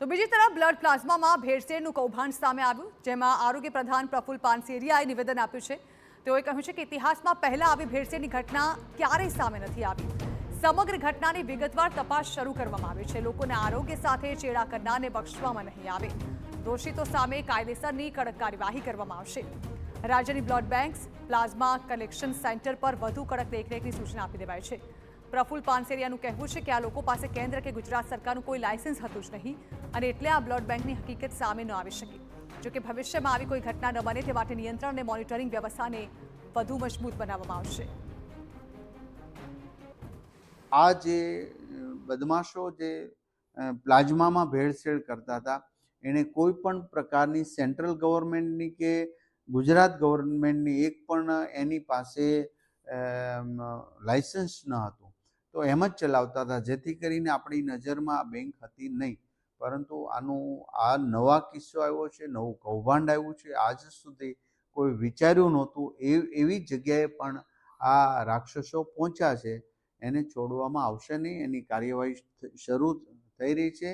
તો બીજી તરફ બ્લડ પ્લાઝમામાં ભેળસેળનું કૌભાંડ સામે આવ્યું, જેમાં આરોગ્ય પ્રધાન પ્રફુલ પાનસેરિયાએ નિવેદન આપ્યું છે। તેઓએ કહ્યું છે કે ઇતિહાસમાં પહેલા આવી ભેળસેળની ઘટના ક્યારેય સામે નથી આવી। સમગ્ર ઘટનાની વિગતવાર તપાસ શરૂ કરવામાં આવી છે। લોકોને આરોગ્ય સાથે ચેડા કરનારને બક્ષવામાં નહીં આવે। દોષિતો સામે કાયદેસરની કડક કાર્યવાહી કરવામાં આવશે। રાજ્યની blood banks, plasma collection centre પર વધુ કડક દેખરેખની સૂચના આપી દેવાઈ છે। પ્રફુલ પાનસેરિયાનું કહેવું છે કે આ લોકો પાસે કેન્દ્ર કે ગુજરાત સરકારનું કોઈ લાયસન્સ હતું જ નહીં અને એટલે આ બ્લડ બેંકની હકીકત સામે ન આવી શકી। જોકે ભવિષ્યમાં આવી કોઈ ઘટના ન બને તે માટે નિયંત્રણ અને મોનિટરિંગ વ્યવસ્થાને વધુ મજબૂત બનાવવામાં આવશે। આ જે બદમાશો જે પ્લાઝમામાં ભેળસેળ કરતા હતા એને કોઈ પણ પ્રકારની સેન્ટ્રલ ગવર્મેન્ટની કે ગુજરાત ગવર્મેન્ટની એક પણ એની પાસે લાયસન્સ ન હતું, તો એમ જ ચલાવતા હતા, જેથી કરીને આપણી નજરમાં આ બેંક હતી નહીં। પરંતુ આ નવા કિસ્સો આવ્યો છે, નવું કૌભાંડ આવ્યું છે। આજ સુધી કોઈ વિચાર્યું નહોતું એવી જગ્યાએ પણ આ રાક્ષસો પહોંચ્યા છે। એને છોડવામાં આવશે નહીં, એની કાર્યવાહી શરૂ થઈ રહી છે।